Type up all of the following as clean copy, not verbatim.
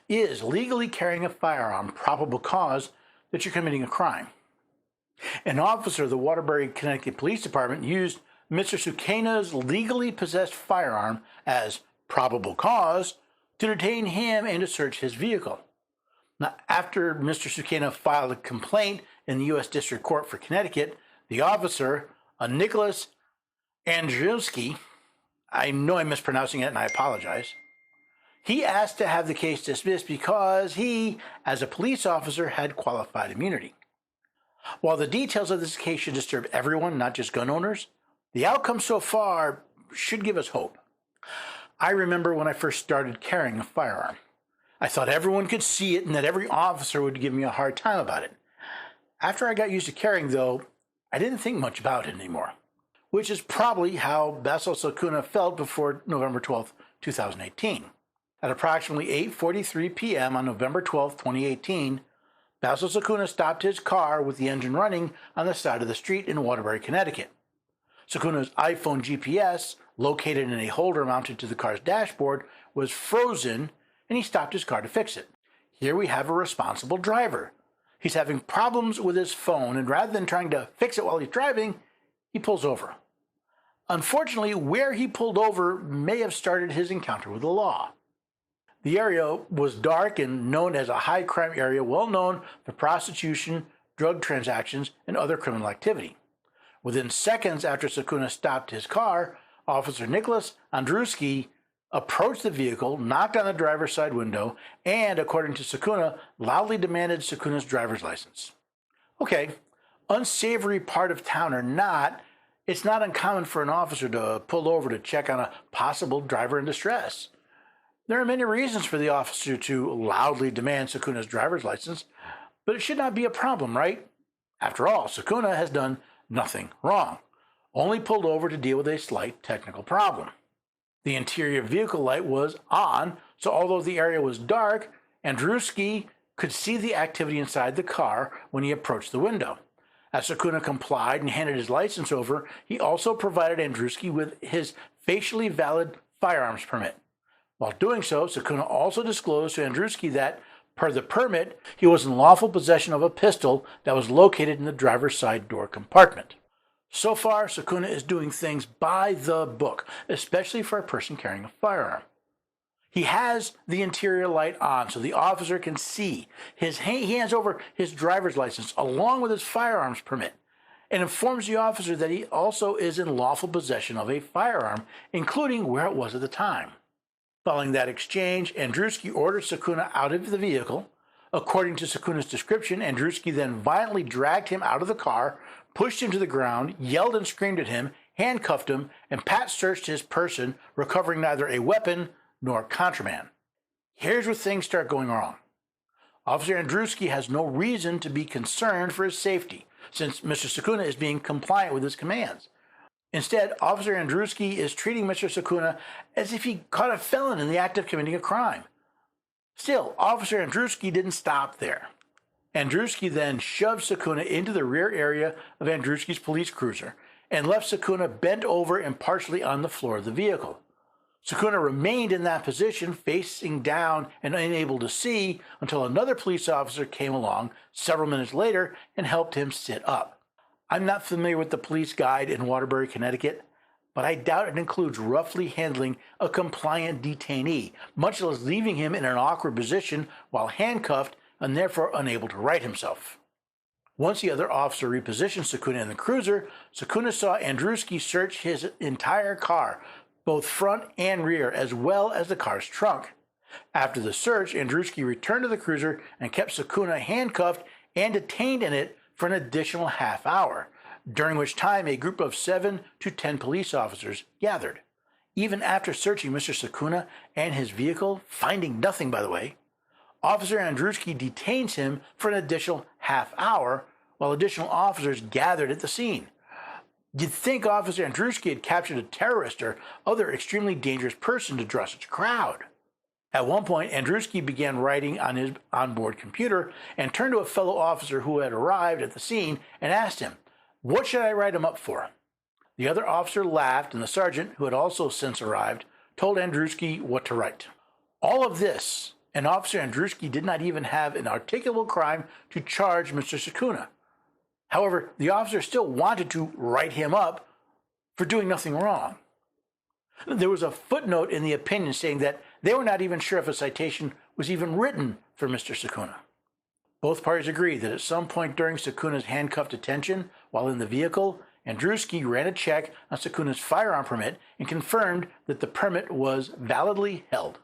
Is legally carrying a firearm probable cause that you're committing a crime? An officer of the Waterbury, Connecticut Police Department used Mr. Sukena's legally possessed firearm as probable cause to detain him and to search his vehicle. Now, after Mr. Sukena filed a complaint in the U.S. District Court for Connecticut, the officer, Nicholas Andrzejewski, I know I'm mispronouncing it and I apologize, he asked to have the case dismissed because he, as a police officer, had qualified immunity. While the details of this case should disturb everyone, not just gun owners, the outcome so far should give us hope. I remember when I first started carrying a firearm. I thought everyone could see it and that every officer would give me a hard time about it. After I got used to carrying, though, I didn't think much about it anymore, which is probably how Basil Sakuna felt before November 12, 2018. At approximately 8:43 p.m. on November 12, 2018, Basil Sakuna stopped his car with the engine running on the side of the street in Waterbury, Connecticut. Sakuna's iPhone GPS, located in a holder mounted to the car's dashboard, was frozen, and he stopped his car to fix it. Here we have a responsible driver. He's having problems with his phone, and rather than trying to fix it while he's driving, he pulls over. Unfortunately, where he pulled over may have started his encounter with the law. The area was dark and known as a high crime area, well known for prostitution, drug transactions, and other criminal activity. Within seconds after Sakuna stopped his car, Officer Nicholas Andrzejewski approached the vehicle, knocked on the driver's side window, and, according to Sakuna, loudly demanded Sakuna's driver's license. Okay, unsavory part of town or not, it's not uncommon for an officer to pull over to check on a possible driver in distress. There are many reasons for the officer to loudly demand Sakuna's driver's license, but it should not be a problem, right? After all, Sakuna has done nothing wrong, only pulled over to deal with a slight technical problem. The interior vehicle light was on, so although the area was dark, Andrzejewski could see the activity inside the car when he approached the window. As Sakuna complied and handed his license over, he also provided Andrzejewski with his facially valid firearms permit. While doing so, Sakuna also disclosed to Andrzejewski that, per the permit, he was in lawful possession of a pistol that was located in the driver's side door compartment. So far, Sakuna is doing things by the book, especially for a person carrying a firearm. He has the interior light on so the officer can see. He hands over his driver's license along with his firearms permit and informs the officer that he also is in lawful possession of a firearm, including where it was at the time. Following that exchange, Andrzejewski ordered Sakuna out of the vehicle. According to Sakuna's description, Andrzejewski then violently dragged him out of the car, pushed him to the ground, yelled and screamed at him, handcuffed him, and pat-searched his person, recovering neither a weapon nor contraband. Here's where things start going wrong. Officer Andrzejewski has no reason to be concerned for his safety, since Mr. Sakuna is being compliant with his commands. Instead, Officer Andrzejewski is treating Mr. Sakuna as if he caught a felon in the act of committing a crime. Still, Officer Andrzejewski didn't stop there. Andrzejewski then shoved Sakuna into the rear area of Andrzejewski's police cruiser and left Sakuna bent over and partially on the floor of the vehicle. Sakuna remained in that position, facing down and unable to see, until another police officer came along several minutes later and helped him sit up. I'm not familiar with the police guide in Waterbury, Connecticut, but I doubt it includes roughly handling a compliant detainee, much less leaving him in an awkward position while handcuffed and therefore unable to right himself. Once the other officer repositioned Sakuna in the cruiser, Sakuna saw Andrzejewski search his entire car, both front and rear, as well as the car's trunk. After the search, Andrzejewski returned to the cruiser and kept Sakuna handcuffed and detained in it for an additional half hour, during which time a group of 7 to 10 police officers gathered. Even after searching Mr. Sakuna and his vehicle, finding nothing by the way, Officer Andrzejewski detains him for an additional half hour while additional officers gathered at the scene. You'd think Officer Andrzejewski had captured a terrorist or other extremely dangerous person to draw such a crowd. At one point, Andrzejewski began writing on his onboard computer and turned to a fellow officer who had arrived at the scene and asked him, "What should I write him up for?" The other officer laughed, and the sergeant, who had also since arrived, told Andrzejewski what to write. All of this and Officer Andruski did not even have an articulable crime to charge Mr. Sakuna. However, the officer still wanted to write him up for doing nothing wrong. There was a footnote in the opinion saying that they were not even sure if a citation was even written for Mr. Sakuna. Both parties agreed that at some point during Sakuna's handcuffed detention while in the vehicle, Andruski ran a check on Sakuna's firearm permit and confirmed that the permit was validly held.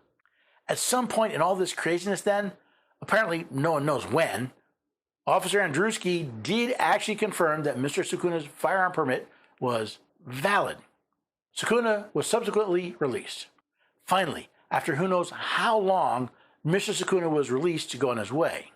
At some point in all this craziness then, apparently no one knows when, Officer Andruski did actually confirm that Mr. Sakuna's firearm permit was valid. Sakuna was subsequently released. Finally, after who knows how long, Mr. Sakuna was released to go on his way.